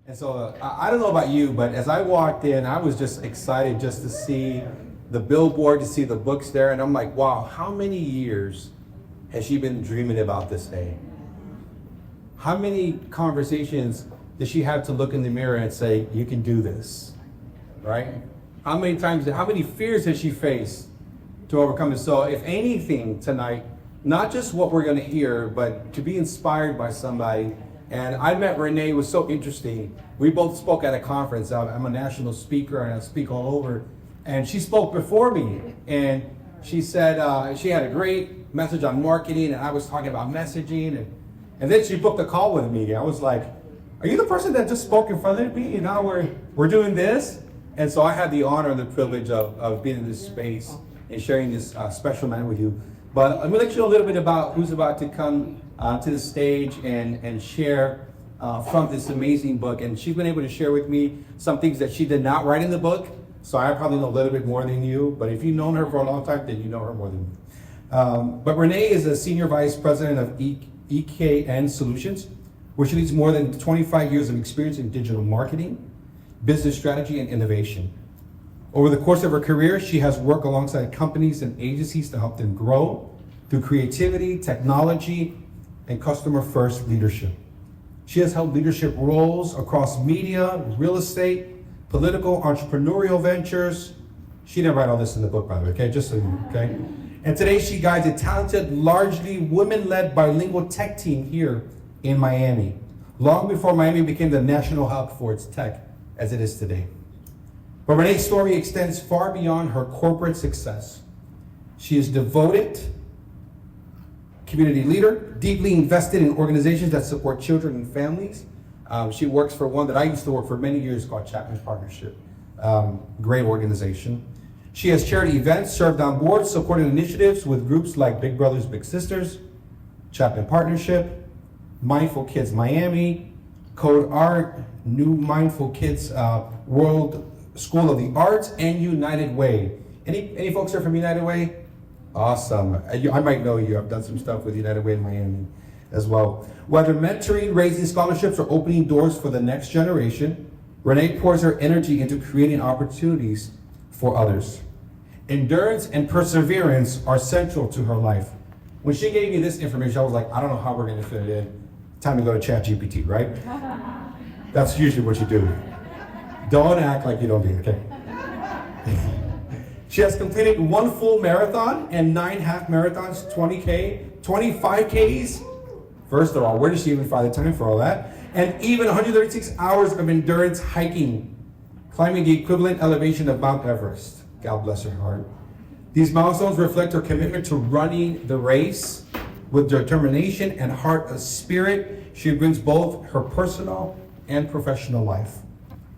And so I don't know about you, but as I walked in, I was just excited just to see the billboard, to see the books there. And I'm like, wow, how many years has she been dreaming about this day? How many conversations does she have to look in the mirror and say, you can do this, right? How many fears has she faced to overcome it? So if anything tonight, not just what we're gonna hear, but to be inspired by somebody. And I met Renee, it was so interesting. We both spoke at a conference. I'm a national speaker and I speak all over. And she spoke before me. And she said she had a great message on marketing and I was talking about messaging. And then she booked a call with me. I was like, are you the person that just spoke in front of me? And now we're doing this? And so I had the honor and the privilege of being in this space and sharing this special night with you. But I'm going to let you know a little bit about who's about to come to the stage and share from this amazing book. And she's been able to share with me some things that she did not write in the book. So I probably know a little bit more than you. But if you've known her for a long time, then you know her more than me. But Renee is a senior vice president of EKN Solutions, where she leads more than 25 years of experience in digital marketing, business strategy, and innovation. Over the course of her career, she has worked alongside companies and agencies to help them grow through creativity, technology, and customer-first leadership. She has held leadership roles across media, real estate, political, entrepreneurial ventures. She didn't write all this in the book, by the way, okay? Just so you know, okay? And today she guides a talented, largely women-led bilingual tech team here in Miami, long before Miami became the national hub for its tech as it is today. But Renee's story extends far beyond her corporate success. She is devoted, community leader, deeply invested in organizations that support children and families. She works for one that I used to work for many years called Chapman Partnership. Great organization. She has chaired events, served on boards, supported initiatives with groups like Big Brothers Big Sisters, Chapman Partnership, Mindful Kids Miami, Code Art, New Mindful Kids World School of the Arts, and United Way. Any folks here from United Way? Awesome. I might know you. I've done some stuff with United Way in Miami as well. Whether mentoring, raising scholarships, or opening doors for the next generation, Renee pours her energy into creating opportunities for others. Endurance and perseverance are central to her life. When she gave me this information, I was like, I don't know how we're going to fit it in. Time to go to ChatGPT, right? That's usually what you do. Don't act like you don't do it, okay? She has completed 1 full marathon and 9 half marathons, 20K, 25Ks. First of all, where does she even find the time for all that? And even 136 hours of endurance hiking, climbing the equivalent elevation of Mount Everest. God bless her heart. These milestones reflect her commitment to running the race with determination and heart of spirit. She brings both her personal and professional life.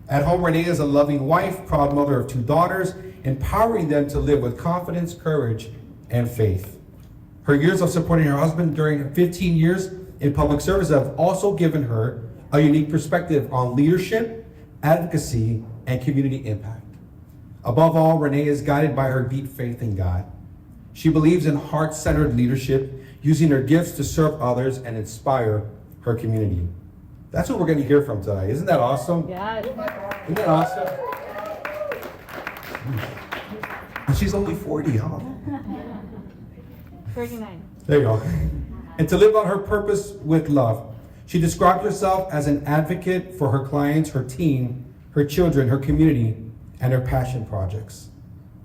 At home, Renee is a loving wife, proud mother of 2 daughters, empowering them to live with confidence, courage, and faith. Her years of supporting her husband during 15 years in public service have also given her a unique perspective on leadership, advocacy, and community impact. Above all, Renee is guided by her deep faith in God. She believes in heart-centered leadership, using her gifts to serve others and inspire her community. That's what we're going to hear from today. Isn't that awesome? Yes. Isn't that awesome? And she's only 40, huh? 39. There you go. And to live on her purpose with love. She described herself as an advocate for her clients, her team, her children, her community, and her passion projects.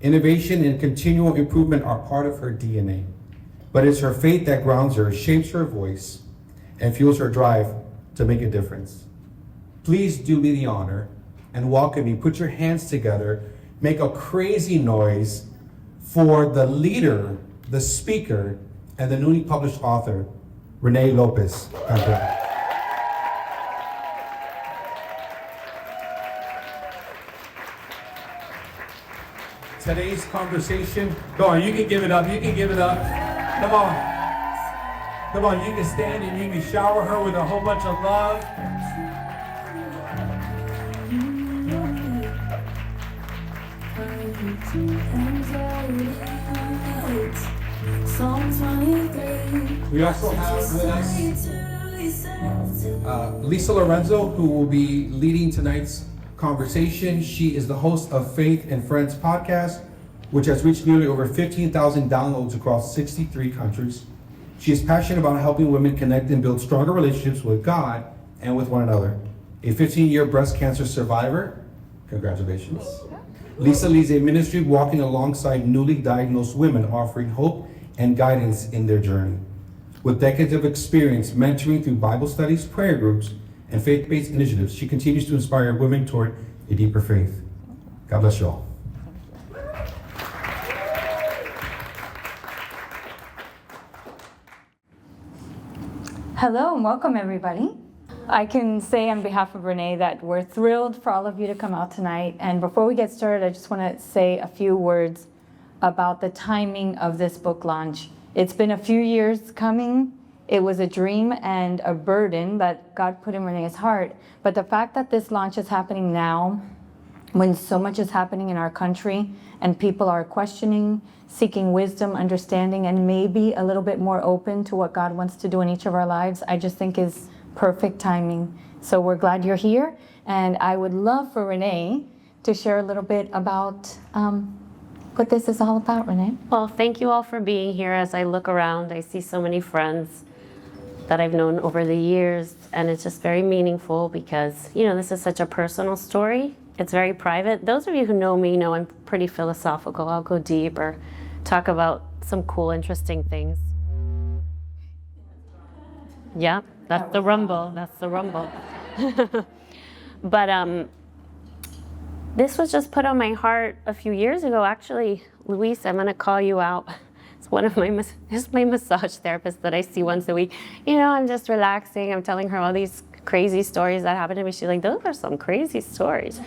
Innovation and continual improvement are part of her DNA. But it's her faith that grounds her, shapes her voice, and fuels her drive to make a difference. Please do me the honor and welcome me. Put your hands together. Make a crazy noise for the leader, the speaker, and the newly published author, Renee Lopez. Today's conversation, go on, you can give it up, you can give it up. Come on. Come on, you can stand and you can shower her with a whole bunch of love. We also have with us Lisa Lorenzo, who will be leading tonight's conversation. She is the host of Faith and Friends podcast, which has reached nearly over 15,000 downloads across 63 countries. She is passionate about helping women connect and build stronger relationships with God and with one another. A 15-year breast cancer survivor, congratulations. Lisa leads a ministry walking alongside newly diagnosed women, offering hope and guidance in their journey. With decades of experience mentoring through Bible studies, prayer groups, and faith-based initiatives, she continues to inspire women toward a deeper faith. God bless you all. Hello and welcome, everybody. I can say on behalf of Renee that we're thrilled for all of you to come out tonight. And before we get started, I just want to say a few words about the timing of this book launch. It's been a few years coming. It was a dream and a burden that God put in Renee's heart. But the fact that this launch is happening now, when so much is happening in our country and people are questioning, seeking wisdom, understanding, and maybe a little bit more open to what God wants to do in each of our lives, I just think is perfect timing. So we're glad you're here. And I would love for Renee to share a little bit about what this is all about, Renee. Well, thank you all for being here. As I look around, I see so many friends that I've known over the years, and it's just very meaningful because, you know, this is such a personal story. It's very private. Those of you who know me know I'm pretty philosophical. I'll go deep or talk about some cool, interesting things. Yeah, that's the rumble. That's the rumble. But this was just put on my heart a few years ago. Actually, Luis, I'm going to call you out. It's one of my massage therapist that I see once a week. You know, I'm just relaxing. I'm telling her all these crazy stories that happened to me. She's like, those are some crazy stories.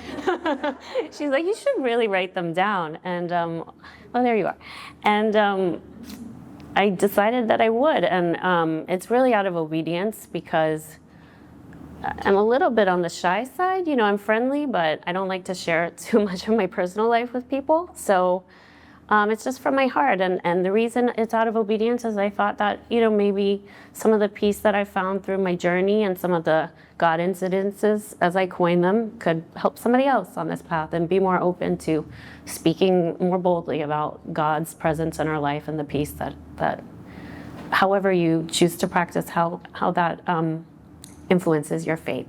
She's like, you should really write them down. And well, there you are. And I decided that I would. And it's really out of obedience because I'm a little bit on the shy side. You know, I'm friendly, but I don't like to share too much of my personal life with people. So it's just from my heart. And the reason it's out of obedience is I thought that, you know, maybe some of the peace that I found through my journey and some of the Godincidences, as I coin them, could help somebody else on this path and be more open to speaking more boldly about God's presence in our life and the peace that however you choose to practice, how that influences your faith.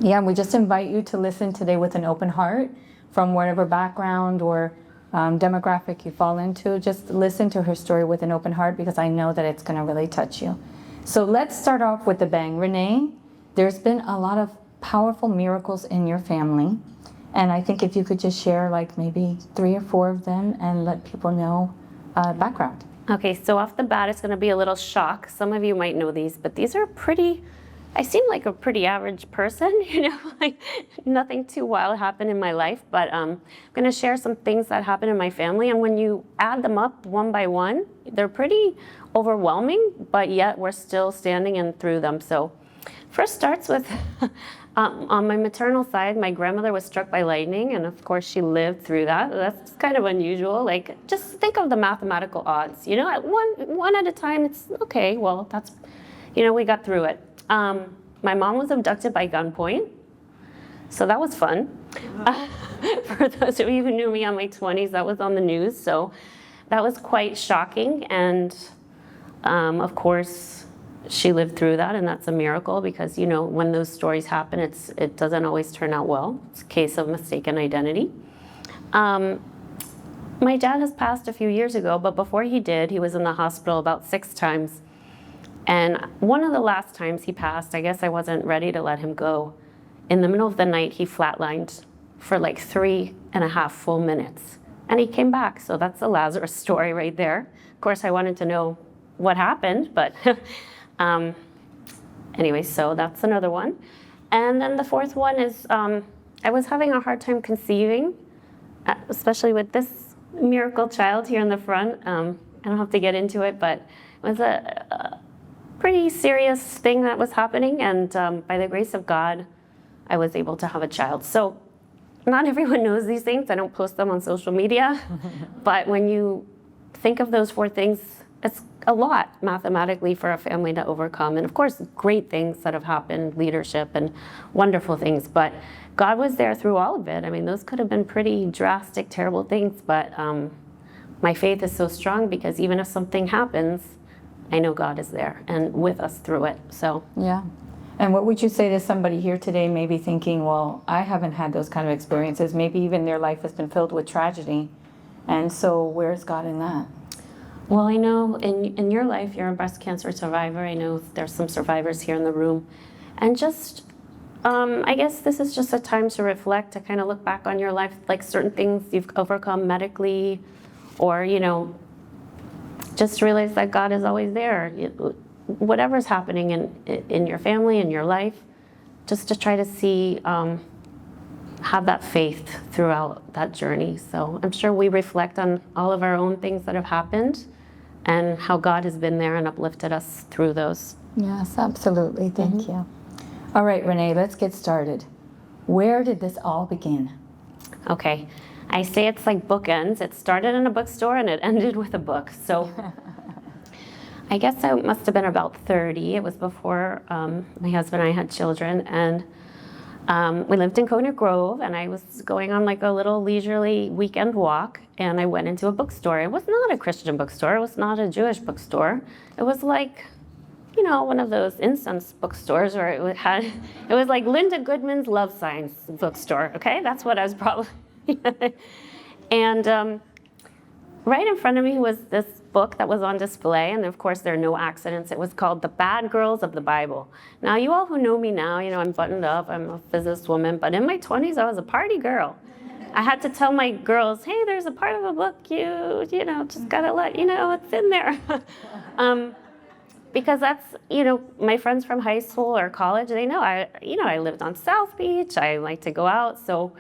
Yeah, and we just invite you to listen today with an open heart from whatever background or demographic you fall into. Just listen to her story with an open heart because I know that it's going to really touch you. So let's start off with a bang. Renee, there's been a lot of powerful miracles in your family. And I think if you could just share like maybe 3 or 4 of them and let people know background. Okay, so off the bat, it's going to be a little shock. Some of you might know these, but these are pretty, I seem like a pretty average person, you know, like nothing too wild happened in my life, but I'm going to share some things that happened in my family. And when you add them up one by one, they're pretty overwhelming, but yet we're still standing in through them. So first starts with, on my maternal side, my grandmother was struck by lightning, and of course she lived through that. That's kind of unusual. Like, just think of the mathematical odds, you know, at one at a time, it's okay, well, that's, you know, we got through it. My mom was abducted by gunpoint, so that was fun. For those of you who knew me on my 20s, that was on the news, so that was quite shocking. And of course, she lived through that, and that's a miracle because, you know, when those stories happen, it doesn't always turn out well. It's a case of mistaken identity. My dad has passed a few years ago, but before he did, he was in the hospital about 6 times. And one of the last times he passed, I guess I wasn't ready to let him go. In the middle of the night, he flatlined for like 3.5 full minutes. And he came back, so that's a Lazarus story right there. Of course, I wanted to know what happened, but anyway, so that's another one. And then the 4th one is I was having a hard time conceiving, especially with this miracle child here in the front. I don't have to get into it, but it was a pretty serious thing that was happening, and by the grace of God, I was able to have a child. So not everyone knows these things. I don't post them on social media, but when you think of those 4 things, it's a lot mathematically for a family to overcome. And of course, great things that have happened, leadership and wonderful things. But God was there through all of it. I mean, those could have been pretty drastic, terrible things. But my faith is so strong because even if something happens, I know God is there and with us through it. So Yeah. And what would you say to somebody here today, maybe thinking, well, I haven't had those kind of experiences. Maybe even their life has been filled with tragedy. And so where's God in that? well, I know in your life, you're a breast cancer survivor. I know there's some survivors here in the room. And just, I guess this is just a time to reflect, to kind of look back on your life, like certain things you've overcome medically, or, just realize that God is always there. Whatever's happening in your family, in your life, just to try to see, have that faith throughout that journey. So I'm sure we reflect on all of our own things that have happened and how God has been there and uplifted us through those. Yes, absolutely. Thank you. All right, Renee, let's get started. Where did this all begin? Okay, I say it's like bookends. It started in a bookstore and it ended with a book. So I guess I must have been about 30. It was before my husband and I had children. And we lived in Coney Grove, and I was going on like a little leisurely weekend walk, and I went into a bookstore. It was not a Christian bookstore. It was not a Jewish bookstore. It was like, one of those incense bookstores where it was like Linda Goodman's Love Signs bookstore, okay? That's what I was probably, and right in front of me was this book that was on display, and of course there are no accidents. It was called The Bad Girls of the Bible. Now, you all who know me now, I'm buttoned up, I'm a businesswoman, but in my 20s I was a party girl. I had to tell my girls, hey, there's a part of a book just gotta let it's in there. Because that's, my friends from high school or college, they know I lived on South Beach, I like to go out, so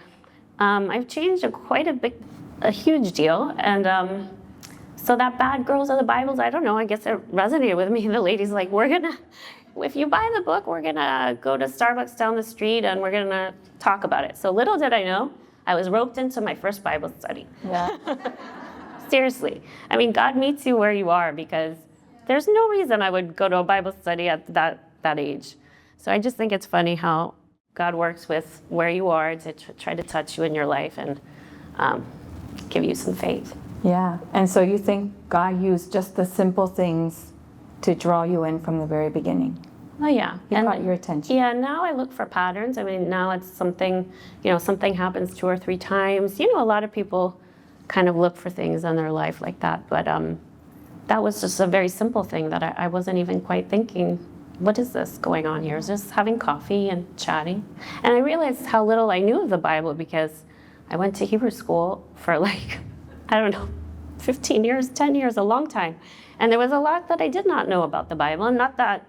I've changed quite a huge deal, and so that Bad Girls of the Bibles, I don't know, I guess it resonated with me. The lady's like, if you buy the book, we're gonna go to Starbucks down the street and we're gonna talk about it. So little did I know, I was roped into my first Bible study. Yeah. Seriously. I mean, God meets you where you are, because there's no reason I would go to a Bible study at that age. So I just think it's funny how God works with where you are to try to touch you in your life and give you some faith. Yeah. And so you think God used just the simple things to draw you in from the very beginning? Oh, yeah. He caught your attention. Yeah, now I look for patterns. I mean, now it's something, something happens 2 or 3 times. A lot of people kind of look for things in their life like that. But that was just a very simple thing that I wasn't even quite thinking, what is this going on here? Just having coffee and chatting. And I realized how little I knew of the Bible, because I went to Hebrew school for 15 years, 10 years, a long time. And there was a lot that I did not know about the Bible. And not that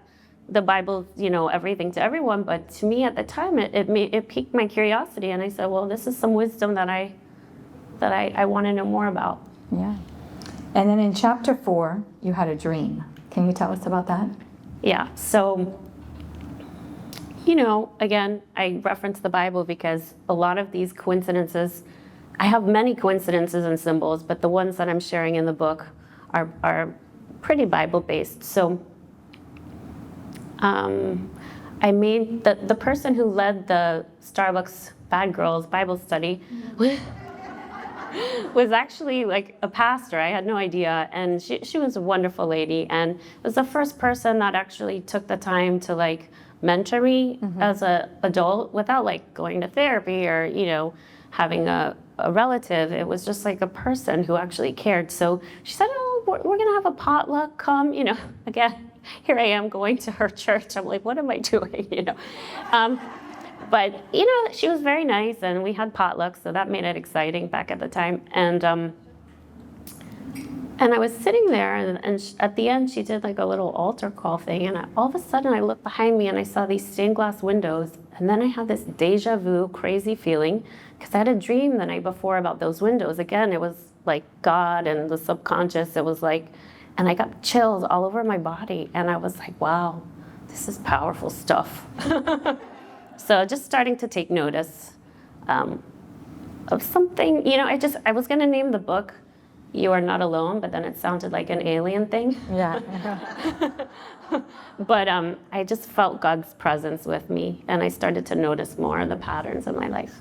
the Bible, everything to everyone, but to me at the time, it piqued my curiosity. And I said, well, this is some wisdom that I want to know more about. Yeah. And then in chapter 4, you had a dream. Can you tell us about that? Yeah, so, again, I reference the Bible because a lot of these coincidences, I have many coincidences and symbols, but the ones that I'm sharing in the book are pretty Bible-based. So I made the person who led the Starbucks Bad Girls Bible study was actually like a pastor. I had no idea, and she was a wonderful lady, and it was the first person that actually took the time to mentor me as an adult without going to therapy or having a relative. It was just like a person who actually cared. So she said, oh, we're gonna have a potluck, come, again, here I am going to her church. I'm like, what am I doing, But, she was very nice, and we had potlucks, so that made it exciting back at the time. And I was sitting there, and at the end, she did a little altar call thing, and all of a sudden, I looked behind me, and I saw these stained glass windows, and then I had this deja vu crazy feeling, because I had a dream the night before about those windows. Again, it was like God and the subconscious. It was and I got chills all over my body, and I was like, wow, this is powerful stuff. So just starting to take notice of something, I was going to name the book you are not alone, but then it sounded like an alien thing. Yeah. But I just felt God's presence with me, and I started to notice more of the patterns in my life.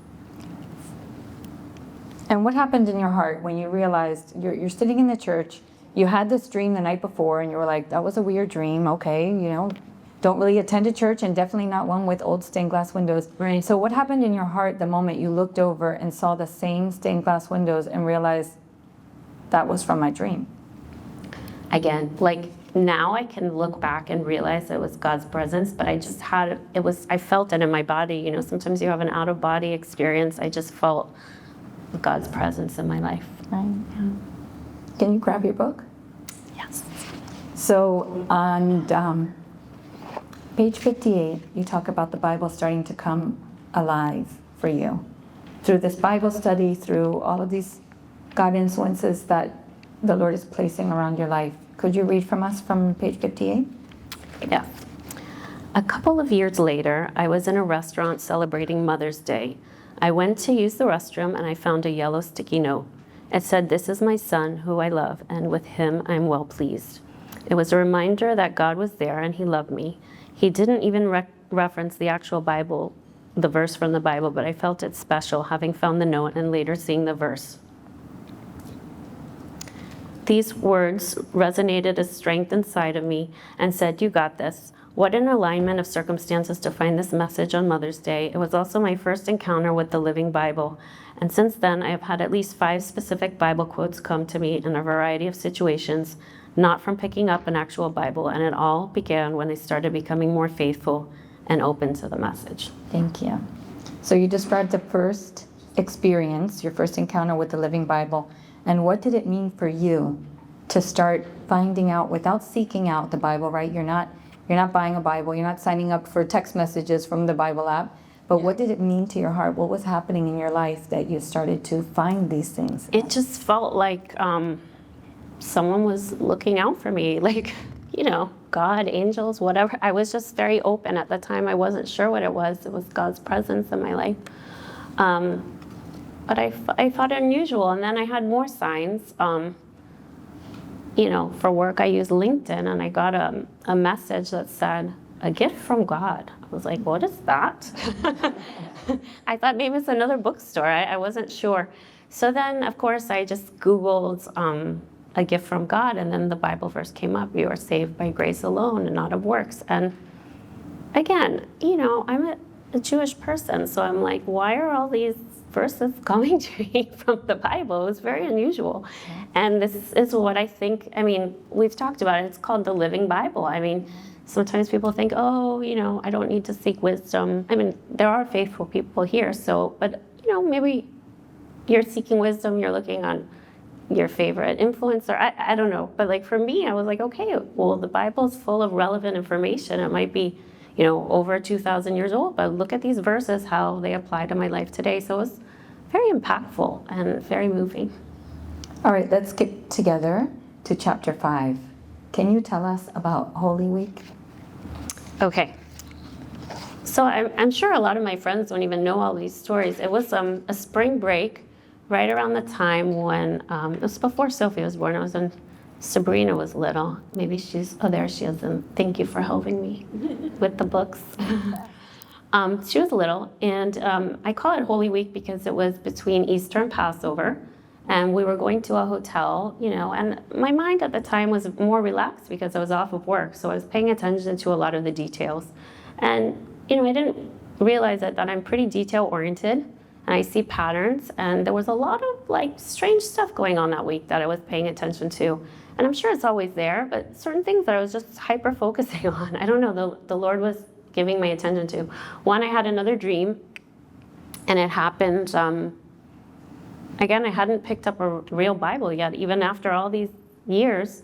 And what happened in your heart when you realized you're sitting in the church, you had this dream the night before, and you were like, that was a weird dream, okay, don't really attend a church, and definitely not one with old stained glass windows. Right. So what happened in your heart the moment you looked over and saw the same stained glass windows and realized that was from my dream? Again, like now I can look back and realize it was God's presence, but I just had, I felt it in my body. Sometimes you have an out of body experience. I just felt God's presence in my life. Right. Yeah. Can you grab your book? Yes. So on page 58, you talk about the Bible starting to come alive for you. Through this Bible study, through all of these God influences that the Lord is placing around your life. Could you read from us from page 58? Yeah. A couple of years later, I was in a restaurant celebrating Mother's Day. I went to use the restroom and I found a yellow sticky note. It said, "This is my son who I love, and with him I'm well pleased." It was a reminder that God was there and he loved me. He didn't even reference the actual Bible, the verse from the Bible, but I felt it special having found the note and later seeing the verse. These words resonated as strength inside of me and said, "You got this." What an alignment of circumstances to find this message on Mother's Day. It was also my first encounter with the Living Bible. And since then, I have had at least 5 specific Bible quotes come to me in a variety of situations, not from picking up an actual Bible. And it all began when I started becoming more faithful and open to the message. Thank you. So you described the first experience, your first encounter with the Living Bible. And what did it mean for you to start finding out without seeking out the Bible, right? You're not buying a Bible. You're not signing up for text messages from the Bible app. But what did it mean to your heart? What was happening in your life that you started to find these things? It just felt like someone was looking out for me, like, God, angels, whatever. I was just very open at the time. I wasn't sure what it was. It was God's presence in my life. But I thought it unusual. And then I had more signs. For work, I used LinkedIn, and I got a message that said, "A gift from God." I was like, what is that? I thought maybe it's another bookstore. I wasn't sure. So then, of course, I just Googled a gift from God, and then the Bible verse came up, "You are saved by grace alone and not of works." And again, I'm a Jewish person, so I'm like, why are all these verses coming to me from the Bible? It was very unusual. And this is what I think, we've talked about it. It's called the Living Bible. Sometimes people think, I don't need to seek wisdom. There are faithful people here, but maybe you're seeking wisdom, you're looking on your favorite influencer. I don't know. But for me, I was like, okay, well, the Bible's full of relevant information. It might be, over 2,000 years old, but look at these verses, how they apply to my life today. So it was very impactful and very moving. All right, let's get together to chapter 5. Can you tell us about Holy Week? Okay. So I'm sure a lot of my friends don't even know all these stories. It was a spring break right around the time when, it was before Sophie was born. Sabrina was little. Maybe there she is, and thank you for helping me with the books. She was little, and I call it Holy Week because it was between Easter and Passover, and we were going to a hotel, and my mind at the time was more relaxed because I was off of work, so I was paying attention to a lot of the details. And, I didn't realize that I'm pretty detail-oriented, and I see patterns, and there was a lot of, strange stuff going on that week that I was paying attention to. And I'm sure it's always there, but certain things that I was just hyper-focusing on. I don't know, the Lord was giving my attention to. One, I had another dream, and it happened, again, I hadn't picked up a real Bible yet, even after all these years.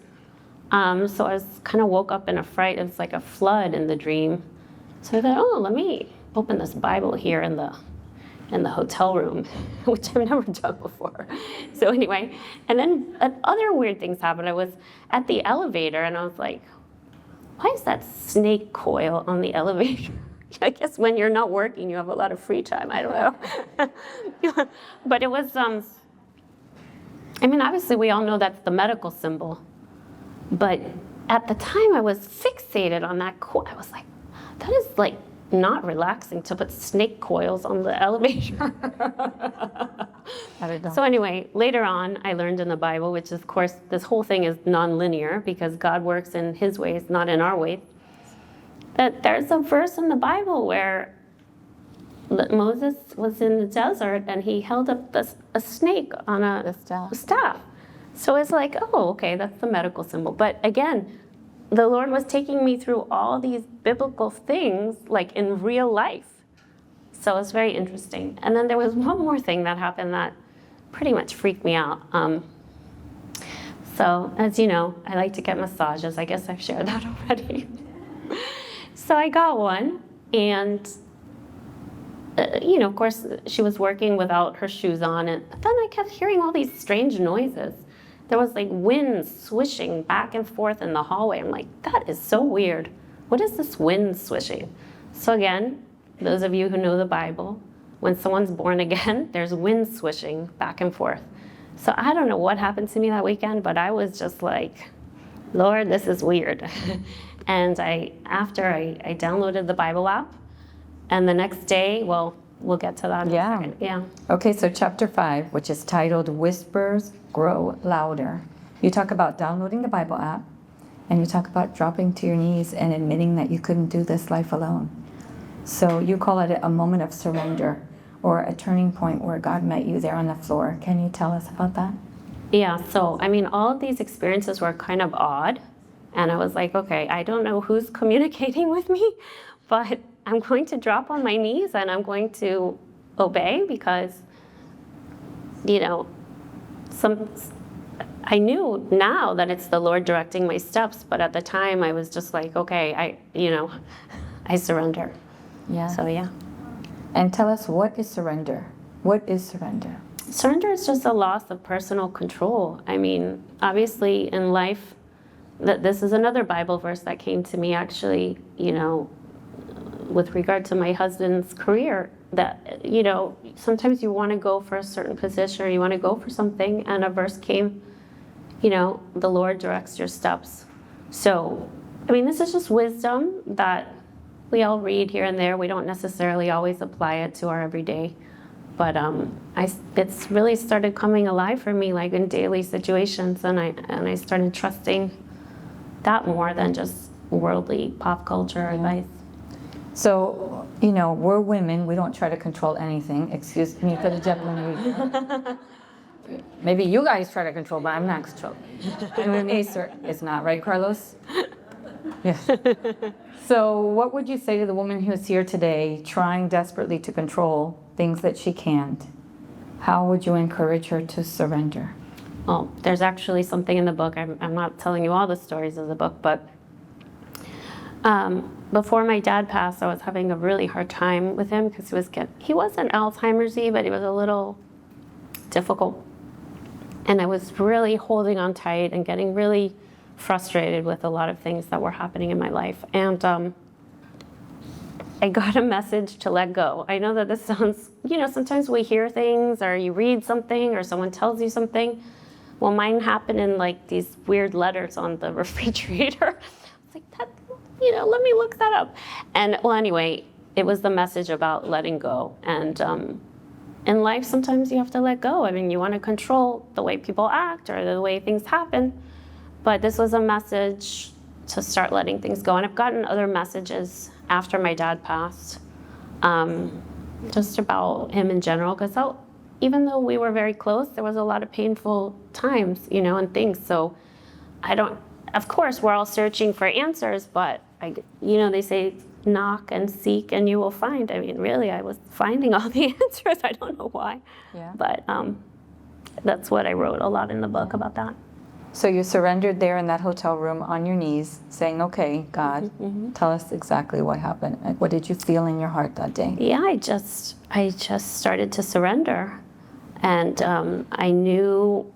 So I was kind of woke up in a fright. It was like a flood in the dream. So I thought, let me open this Bible here in the hotel room, which I've never done before. So anyway, and then other weird things happened. I was at the elevator, and I was like, why is that snake coil on the elevator? I guess when you're not working, you have a lot of free time. I don't know. But it was, I mean, obviously we all know that's the medical symbol, but at the time I was fixated on that coil. I was like, that is like not relaxing to put snake coils on the elevator. I don't know. So anyway, later on, I learned in the Bible, which of course, this whole thing is non-linear because God works in his ways, not in our ways, that there's a verse in the Bible where Moses was in the desert and he held up a snake on a staff. So it's like, oh, okay, that's the medical symbol. But again, the Lord was taking me through all these biblical things, like in real life. So it's very interesting. And then there was one more thing that happened that pretty much freaked me out. So as you know, I like to get massages. I guess I've shared that already. So I got one, and of course, she was working without her shoes on, and then I kept hearing all these strange noises. There was like wind swishing back and forth in the hallway. I'm like, that is so weird. What is this wind swishing? So again, those of you who know the Bible, when someone's born again, there's wind swishing back and forth. So I don't know what happened to me that weekend, but I was just like, Lord, this is weird. And after I downloaded the Bible app, and the next day, well, we'll get to that in a second. Yeah. Okay, so chapter 5, which is titled Whispers Grow Louder. You talk about downloading the Bible app, and you talk about dropping to your knees and admitting that you couldn't do this life alone. So you call it a moment of surrender, or a turning point where God met you there on the floor. Can you tell us about that? Yeah, so I mean, all of these experiences were kind of odd. And I was like, okay, I don't know who's communicating with me, but I'm going to drop on my knees and I'm going to obey because, I knew now that it's the Lord directing my steps, but at the time I was just like, okay, I surrender. Yeah. So yeah. And tell us, what is surrender? What is surrender? Surrender is just a loss of personal control. I mean, obviously in life, this is another Bible verse that came to me actually, with regard to my husband's career, that, sometimes you want to go for a certain position or you want to go for something, and a verse came, the Lord directs your steps. So, I mean, this is just wisdom that we all read here and there. We don't necessarily always apply it to our everyday. But it's really started coming alive for me, like in daily situations, and I started trusting that more than just worldly pop culture advice. So, we're women. We don't try to control anything. Excuse me for the Japanese. Maybe you guys try to control, but I'm not controlling. And with me, sir, it's not, right, Carlos? Yes. So what would you say to the woman who's here today trying desperately to control things that she can't? How would you encourage her to surrender? Well, there's actually something in the book. I'm not telling you all the stories of the book, but before my dad passed, I was having a really hard time with him because he wasn't Alzheimer's-y, but he was a little difficult. And I was really holding on tight and getting really frustrated with a lot of things that were happening in my life. And I got a message to let go. I know that this sounds, sometimes we hear things or you read something or someone tells you something. Well, mine happened in like these weird letters on the refrigerator. It's like, that, let me look that up. And well, anyway, it was the message about letting go. And in life, sometimes you have to let go. I mean, you want to control the way people act or the way things happen. But this was a message to start letting things go. And I've gotten other messages after my dad passed, just about him in general. Because even though we were very close, there was a lot of painful times, and things. So of course, we're all searching for answers, but they say, knock and seek and you will find. I mean, really, I was finding all the answers. I don't know why. Yeah. But that's what I wrote a lot in the book about that. So you surrendered there in that hotel room on your knees, saying, okay, God, tell us exactly what happened. What did you feel in your heart that day? Yeah, I just started to surrender. And I knew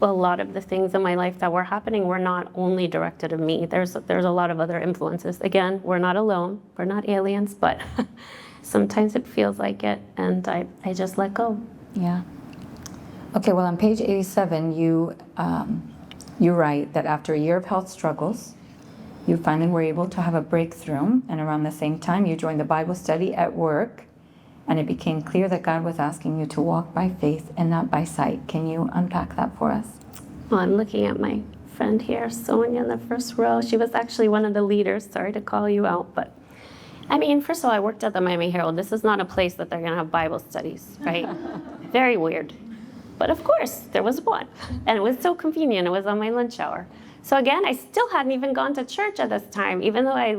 a lot of the things in my life that were happening were not only directed at me. There's a lot of other influences. Again, we're not alone. We're not aliens, but sometimes it feels like it. And I just let go. Yeah. Okay, well, on page 87, you write that after a year of health struggles, you finally were able to have a breakthrough, and around the same time, you joined the Bible study at work, and it became clear that God was asking you to walk by faith and not by sight. Can you unpack that for us? Well, I'm looking at my friend here, Sonia, in the first row. She was actually one of the leaders. Sorry to call you out, but I mean, first of all, I worked at the Miami Herald. This is not a place that they're going to have Bible studies, right? Very weird. But of course, there was one, and it was so convenient. It was on my lunch hour. So again, I still hadn't even gone to church at this time, even though I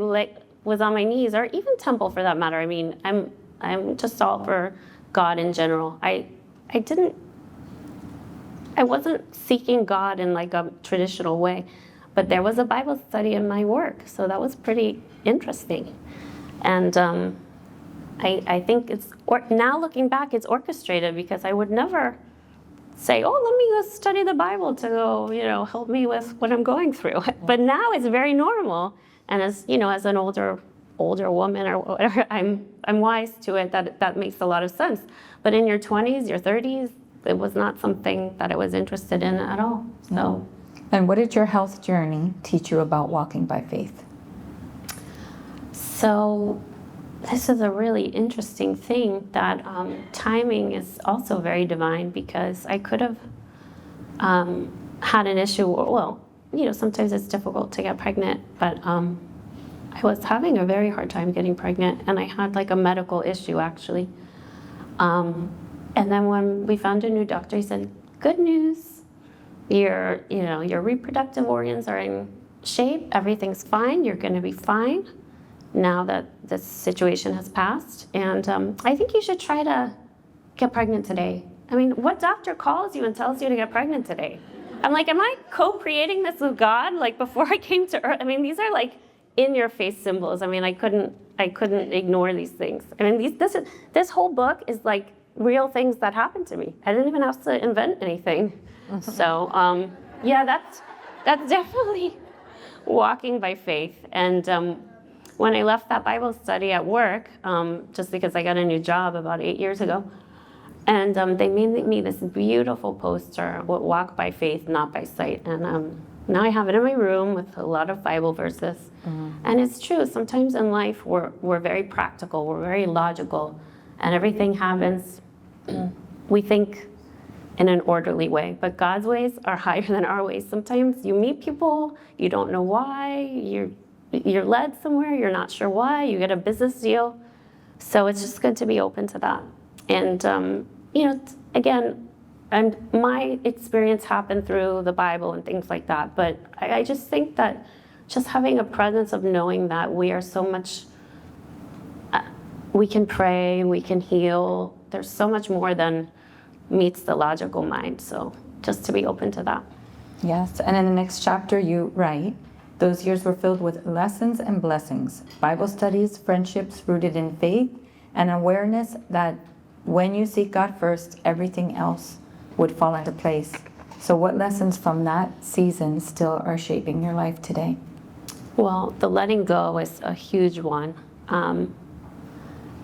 was on my knees, or even temple for that matter. I mean, I'm just all for God in general. I wasn't seeking God in like a traditional way, but there was a Bible study in my work, so that was pretty interesting. And I think now looking back, it's orchestrated, because I would never say, oh, let me go study the Bible to go, help me with what I'm going through. But now it's very normal. And as an older woman or whatever, I'm wise to it, that makes a lot of sense. But in your 20s, your 30s, it was not something that I was interested in at all. So. And what did your health journey teach you about walking by faith? So this is a really interesting thing, that timing is also very divine, because I could have had an issue. Well, sometimes it's difficult to get pregnant, but I was having a very hard time getting pregnant, and I had like a medical issue actually. And then when we found a new doctor, he said, "Good news, your reproductive organs are in shape. Everything's fine. You're going to be fine now that this situation has passed, and I think you should try to get pregnant today." I mean, what doctor calls you and tells you to get pregnant today? I'm like, am I co-creating this with God? Like, before I came to earth, I mean, these are like in-your-face symbols. I mean, I couldn't ignore these things. I mean, this whole book is like real things that happened to me. I didn't even have to invent anything. So, yeah, that's definitely walking by faith. And when I left that Bible study at work, just because I got a new job about 8 years ago, and they made me this beautiful poster, "Walk by faith, not by sight." And now I have it in my room with a lot of Bible verses. And it's true, sometimes in life we're very practical, we're very logical, and everything happens, we think, in an orderly way. But God's ways are higher than our ways. Sometimes you meet people, you don't know why, you're led somewhere, you're not sure why, you get a business deal. So it's just good to be open to that. And, again, and my experience happened through the Bible and things like that. But I just think that just having a presence of knowing that we are so much, we can pray, we can heal. There's so much more than meets the logical mind. So just to be open to that. Yes, and in the next chapter you write, "Those years were filled with lessons and blessings, Bible studies, friendships rooted in faith, and awareness that when you seek God first, everything else would fall into place." So what lessons from that season still are shaping your life today? Well, the letting go is a huge one.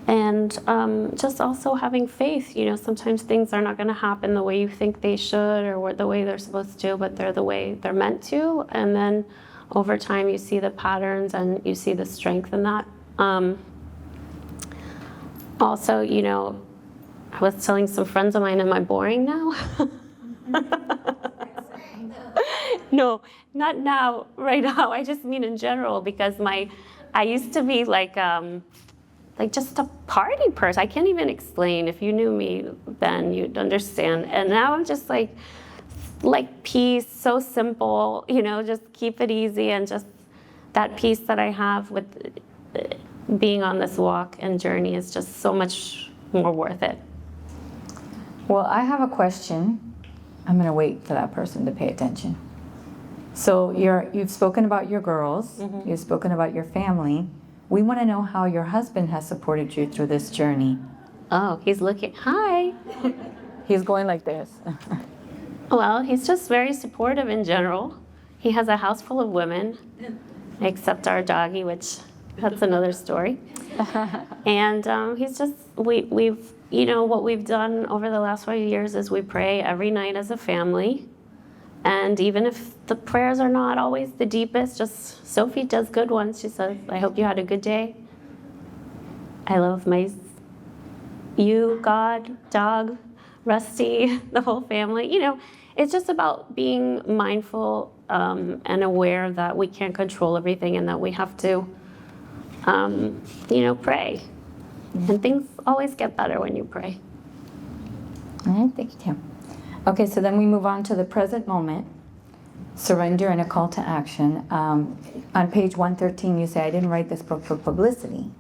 And just also having faith. Sometimes things are not going to happen the way you think they should, or the way they're supposed to, but they're the way they're meant to. And then over time you see the patterns and you see the strength in that. Also, I was telling some friends of mine, am I boring now? No, not now, right now. I just mean in general, because I used to be like just a party person. I can't even explain. If you knew me then, you'd understand. And now I'm just like peace, so simple, just keep it easy, and just that peace that I have with being on this walk and journey is just so much more worth it. Well, I have a question. I'm going to wait for that person to pay attention. So you've spoken about your girls, you've spoken about your family. We want to know how your husband has supported you through this journey. Oh, he's looking. Hi. He's going like this. Well, he's just very supportive in general. He has a house full of women, except our doggy, which that's another story. And he's just, we've what we've done over the last 5 years is we pray every night as a family. And even if the prayers are not always the deepest, just Sophie does good ones. She says, I hope you had a good day. I love you, God, dog, Rusty, the whole family. It's just about being mindful and aware that we can't control everything and that we have to, pray. And things always get better when you pray. All right, thank you, Kim. Okay, so then we move on to the present moment, surrender and a call to action. On page 113, you say, I didn't write this book for publicity.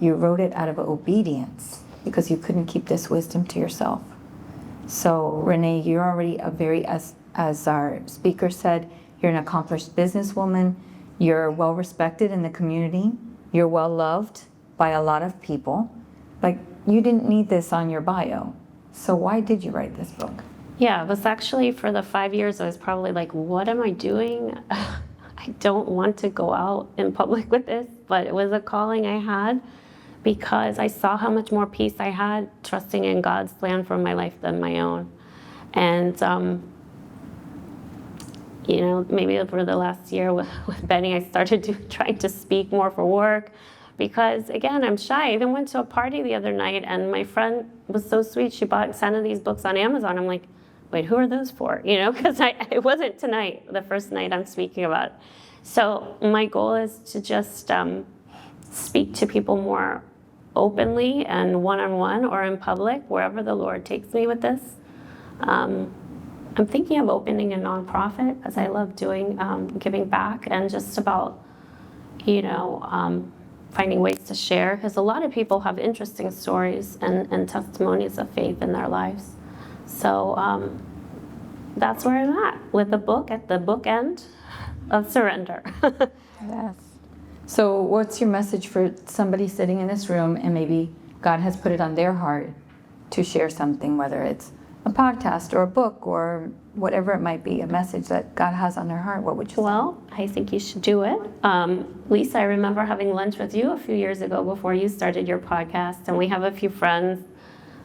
You wrote it out of obedience because you couldn't keep this wisdom to yourself. So Renee, you're already as our speaker said, you're an accomplished businesswoman. You're well respected in the community. You're well loved by a lot of people. Like, you didn't need this on your bio. So why did you write this book? Yeah, it was actually for the 5 years, I was probably like, what am I doing? I don't want to go out in public with this, but it was a calling I had because I saw how much more peace I had trusting in God's plan for my life than my own. And, maybe over the last year with Benny, I started trying to speak more for work. Because again, I'm shy. I even went to a party the other night and my friend was so sweet. She bought 10 of these books on Amazon. I'm like, wait, who are those for? Because it wasn't tonight, the first night I'm speaking about it. So my goal is to just speak to people more openly and one-on-one or in public, wherever the Lord takes me with this. I'm thinking of opening a nonprofit because I love doing giving back and just about, finding ways to share, because a lot of people have interesting stories and testimonies of faith in their lives. So that's where I'm at with the book at the bookend of surrender. Yes. So what's your message for somebody sitting in this room and maybe God has put it on their heart to share something, whether it's a podcast or a book or whatever it might be, a message that God has on their heart? What would you say? Well, I think you should do it. Lisa, I remember having lunch with you a few years ago before you started your podcast, and we have a few friends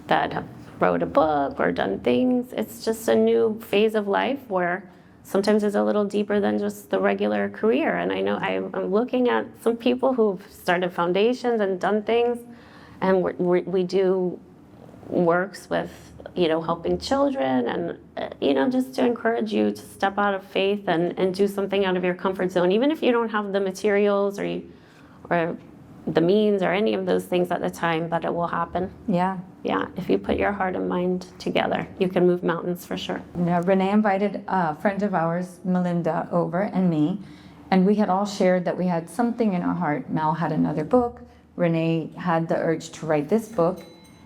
that have wrote a book or done things. It's just a new phase of life where sometimes it's a little deeper than just the regular career. And I know I'm looking at some people who've started foundations and done things, and we do works with helping children and just to encourage you to step out of faith and do something out of your comfort zone, even if you don't have the materials or the means or any of those things at the time, but it will happen. Yeah. If you put your heart and mind together, you can move mountains for sure. Now, Renee invited a friend of ours, Melinda, over and me, and we had all shared that we had something in our heart. Mel had another book. Renee had the urge to write this book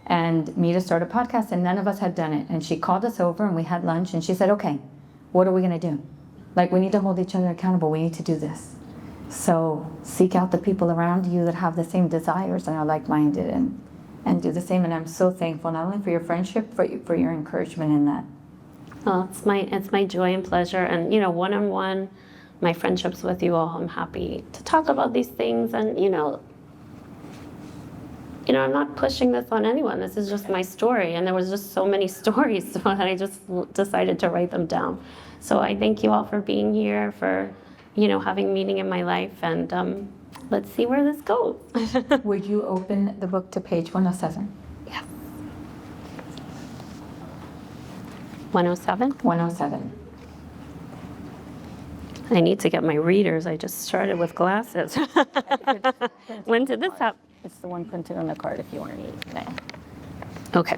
and me to start a podcast, and none of us had done it. And she called us over and we had lunch and she said, okay, what are we gonna do? Like, we need to hold each other accountable. We need to do this. So seek out the people around you that have the same desires and are like-minded and do the same. And I'm so thankful, not only for your friendship, for your encouragement in that. Well, it's my joy and pleasure. And, one-on-one, my friendships with you all, I'm happy to talk about these things. And, I'm not pushing this on anyone. This is just my story. And there was just so many stories so that I just decided to write them down. So I thank you all for being here, for, having meaning in my life. And let's see where this goes. Would you open the book to page 107? Yeah. 107? 107. I need to get my readers. I just started with glasses. When did this happen? It's the one printed on the card if you want to read it. Okay.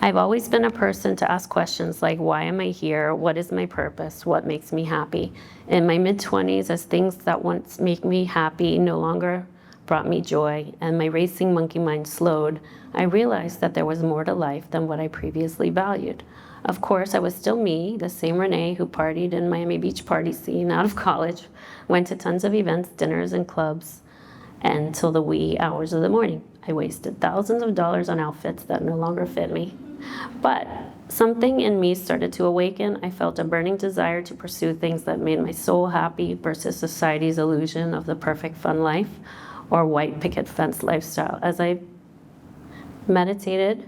I've always been a person to ask questions like, why am I here? What is my purpose? What makes me happy? In my mid-20s, as things that once make me happy no longer brought me joy, and my racing monkey mind slowed, I realized that there was more to life than what I previously valued. Of course, I was still me, the same Renee who partied in Miami Beach party scene out of college, went to tons of events, dinners, and clubs, until the wee hours of the morning. I wasted thousands of dollars on outfits that no longer fit me. But something in me started to awaken. I felt a burning desire to pursue things that made my soul happy versus society's illusion of the perfect fun life or white picket fence lifestyle. As I meditated,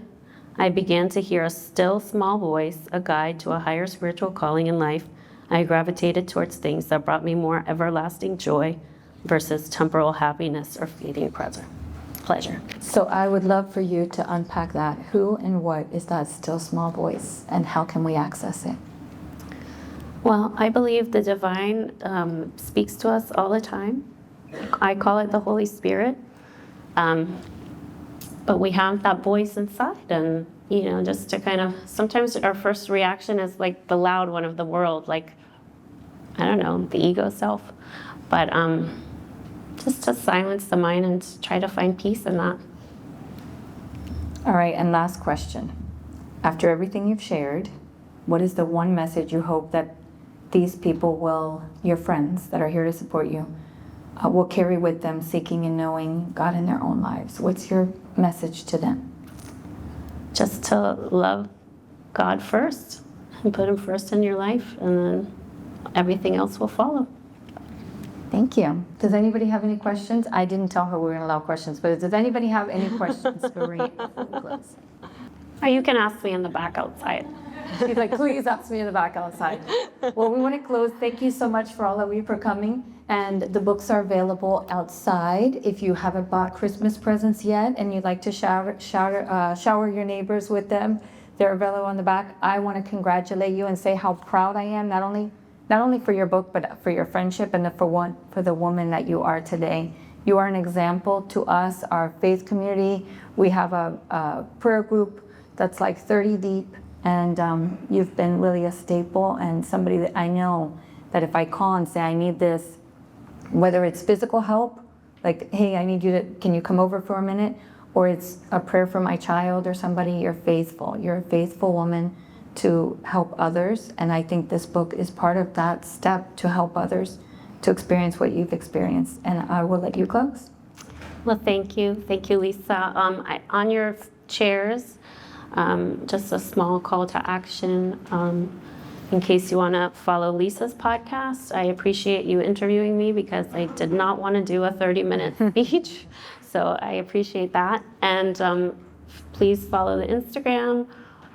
I began to hear a still small voice, a guide to a higher spiritual calling in life. I gravitated towards things that brought me more everlasting joy versus temporal happiness or fleeting pleasure. So I would love for you to unpack that. Who and what is that still small voice, and how can we access it? Well, I believe the divine speaks to us all the time. I call it the Holy Spirit. But we have that voice inside, and just to kind of, sometimes our first reaction is like the loud one of the world, like, I don't know, the ego self. But just to silence the mind and try to find peace in that. All right, and last question. After everything you've shared, what is the one message you hope that these people will, your friends that are here to support you, will carry with them, seeking and knowing God in their own lives? What's your message to them? Just to love God first and put Him first in your life, and then everything else will follow. Thank you. Does anybody have any questions? I didn't tell her we were going to allow questions, but does anybody have any questions for Renee before we close? Or you can ask me in the back outside. She's like, please ask me in the back outside. Well, we want to close. Thank you so much for all of you for coming. And the books are available outside. If you haven't bought Christmas presents yet and you'd like to shower your neighbors with them, they're available on the back. I want to congratulate you and say how proud I am, not only for your book, but for your friendship and for the woman that you are today. You are an example to us, our faith community. We have a prayer group that's like 30 deep, and you've been really a staple and somebody that I know that if I call and say I need this, whether it's physical help, like, hey, I need you to, can you come over for a minute? Or it's a prayer for my child or somebody, you're faithful. You're a faithful woman to help others. And I think this book is part of that step to help others to experience what you've experienced. And I will let you close. Well, thank you. Thank you, Lisa. On your chairs, just a small call to action. In case you want to follow Lisa's podcast, I appreciate you interviewing me because I did not want to do a 30-minute speech. So I appreciate that. And please follow the Instagram,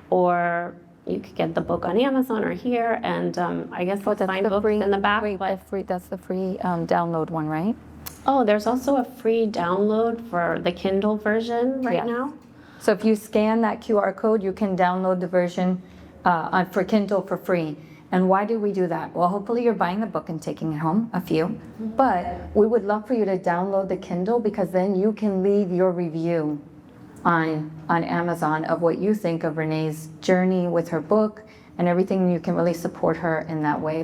or you could get the book on Amazon or here. And I guess we'll find books in the back. Wait, that's the free download one, right? Oh, there's also a free download for the Kindle version right now. So if you scan that QR code, you can download the version for Kindle for free. And why do we do that? Well, hopefully you're buying the book and taking it home, a few. But we would love for you to download the Kindle, because then you can leave your review on Amazon of what you think of Renee's journey with her book and everything. You can really support her in that way.